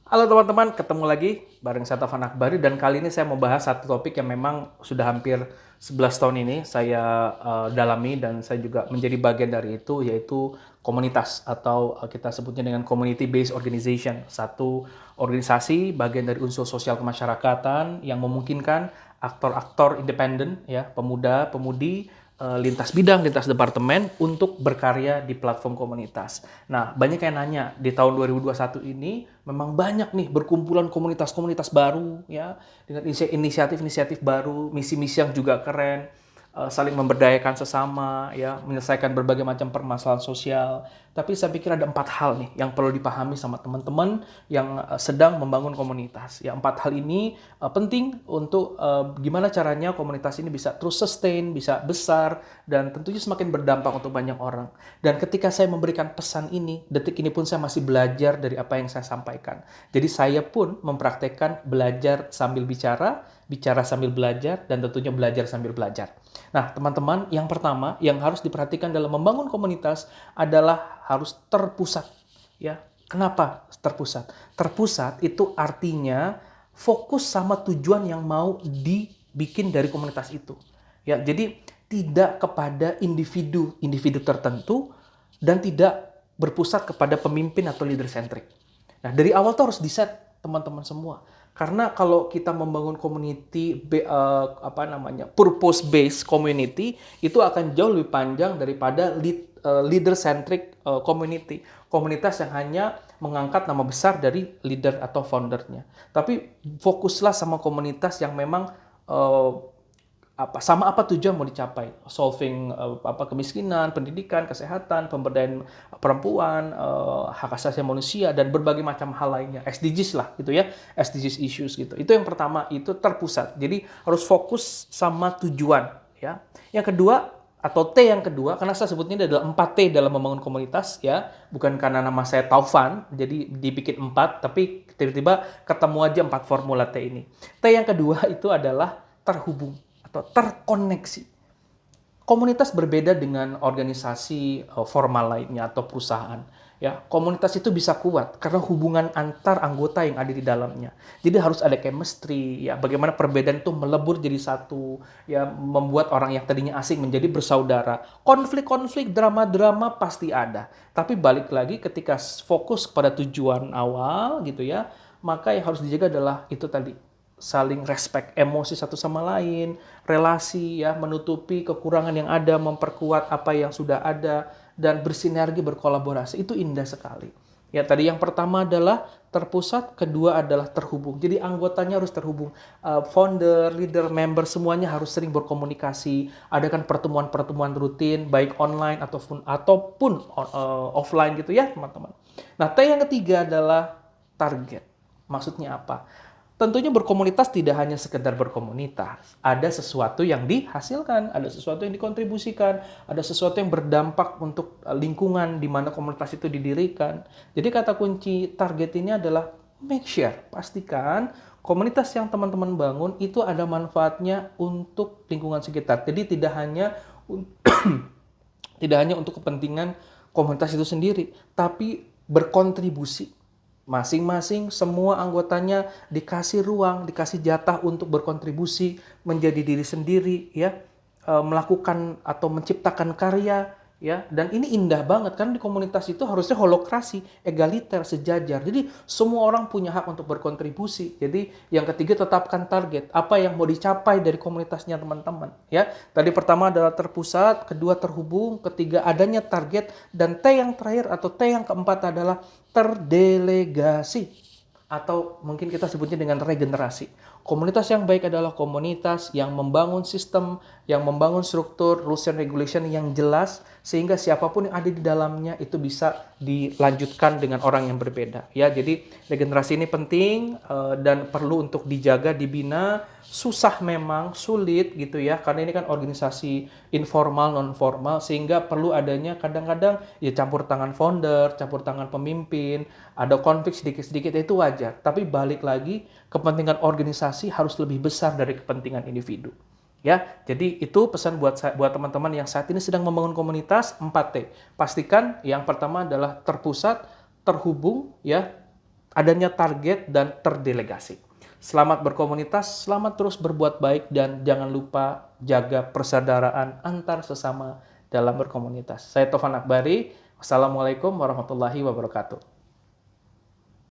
Halo teman-teman, ketemu lagi bareng saya Taufan Akbari dan kali ini saya mau bahas satu topik yang memang sudah hampir 11 tahun ini saya dalami dan saya juga menjadi bagian dari itu, yaitu komunitas atau kita sebutnya dengan community based organization. Satu organisasi bagian dari unsur sosial kemasyarakatan yang memungkinkan aktor-aktor independen, ya, pemuda-pemudi lintas bidang, lintas departemen untuk berkarya di platform komunitas. Nah, banyak yang nanya, di tahun 2021 ini memang banyak nih berkumpulan komunitas-komunitas baru, ya, dengan inisiatif-inisiatif baru, misi-misi yang juga keren, saling memberdayakan sesama, ya, menyelesaikan berbagai macam permasalahan sosial. Tapi saya pikir ada 4 hal nih yang perlu dipahami sama teman-teman yang sedang membangun komunitas. Ya, 4 hal ini penting untuk gimana caranya komunitas ini bisa terus sustain, bisa besar, dan tentunya semakin berdampak untuk banyak orang. Dan ketika saya memberikan pesan ini, detik ini pun saya masih belajar dari apa yang saya sampaikan. Jadi saya pun mempraktekkan belajar sambil bicara, bicara sambil belajar, dan tentunya belajar sambil belajar. Nah, teman-teman, yang pertama yang harus diperhatikan dalam membangun komunitas adalah harus terpusat. Ya, kenapa terpusat? Terpusat itu artinya fokus sama tujuan yang mau dibikin dari komunitas itu. Ya, jadi tidak kepada individu tertentu dan tidak berpusat kepada pemimpin atau leader centric. Nah, dari awal tuh harus di-set teman-teman semua. Karena kalau kita membangun community purpose based community itu akan jauh lebih panjang daripada leader centric community. Komunitas yang hanya mengangkat nama besar dari leader atau foundernya. Tapi fokuslah sama komunitas yang memang sama apa tujuan mau dicapai, solving kemiskinan, pendidikan, kesehatan, pemberdayaan perempuan, hak asasi manusia, dan berbagai macam hal lainnya, SDGs lah gitu ya, SDGs issues gitu. Itu yang pertama, itu terpusat, jadi harus fokus sama tujuan ya. Yang kedua atau T yang kedua, karena saya sebutnya adalah 4T dalam membangun komunitas ya, bukan karena nama saya Taufan jadi dibikin 4, tapi tiba-tiba ketemu aja 4 formula T ini. T yang kedua itu adalah terhubung atau terkoneksi. Komunitas berbeda dengan organisasi formal lainnya atau perusahaan. Ya, komunitas itu bisa kuat karena hubungan antar anggota yang ada di dalamnya. Jadi harus ada chemistry, ya, bagaimana perbedaan itu melebur jadi satu, ya, membuat orang yang tadinya asing menjadi bersaudara. Konflik-konflik, drama-drama pasti ada. Tapi balik lagi ketika fokus pada tujuan awal gitu ya, maka yang harus dijaga adalah itu tadi, saling respect emosi satu sama lain, relasi, ya, menutupi kekurangan yang ada, memperkuat apa yang sudah ada, dan bersinergi, berkolaborasi. Itu indah sekali. Ya, tadi yang pertama adalah terpusat, kedua adalah terhubung. Jadi anggotanya harus terhubung. Founder, leader, member semuanya harus sering berkomunikasi, adakan pertemuan-pertemuan rutin baik online ataupun offline gitu ya, teman-teman. Nah, T yang ketiga adalah target. Maksudnya apa? Tentunya berkomunitas tidak hanya sekedar berkomunitas. Ada sesuatu yang dihasilkan, ada sesuatu yang dikontribusikan, ada sesuatu yang berdampak untuk lingkungan di mana komunitas itu didirikan. Jadi kata kunci target ini adalah make sure, pastikan komunitas yang teman-teman bangun itu ada manfaatnya untuk lingkungan sekitar. Jadi tidak hanya untuk kepentingan komunitas itu sendiri, tapi berkontribusi. Masing-masing semua anggotanya dikasih ruang, dikasih jatah untuk berkontribusi menjadi diri sendiri, ya, melakukan atau menciptakan karya, ya. Dan ini indah banget kan, di komunitas itu harusnya holokrasi, egaliter, sejajar. Jadi semua orang punya hak untuk berkontribusi. Jadi yang ketiga, tetapkan target, apa yang mau dicapai dari komunitasnya teman-teman, ya. Tadi pertama adalah terpusat, kedua terhubung, ketiga adanya target, dan T yang terakhir atau T yang keempat adalah terdelegasi, atau mungkin kita sebutnya dengan regenerasi. Komunitas yang baik adalah komunitas yang membangun sistem, yang membangun struktur, rules and regulation yang jelas, sehingga siapapun yang ada di dalamnya itu bisa dilanjutkan dengan orang yang berbeda. Ya, jadi regenerasi ini penting dan perlu untuk dijaga, dibina. Susah memang, sulit gitu ya, karena ini kan organisasi informal, non formal, sehingga perlu adanya kadang-kadang ya campur tangan founder, campur tangan pemimpin, ada konflik sedikit-sedikit, itu wajar. Tapi balik lagi, kepentingan organisasi harus lebih besar dari kepentingan individu. Ya, jadi itu pesan buat teman-teman yang saat ini sedang membangun komunitas, 4T. Pastikan yang pertama adalah terpusat, terhubung, ya, adanya target dan terdelegasi. Selamat berkomunitas, selamat terus berbuat baik, dan jangan lupa jaga persaudaraan antar sesama dalam berkomunitas. Saya Taufan Akbari. Wassalamualaikum warahmatullahi wabarakatuh.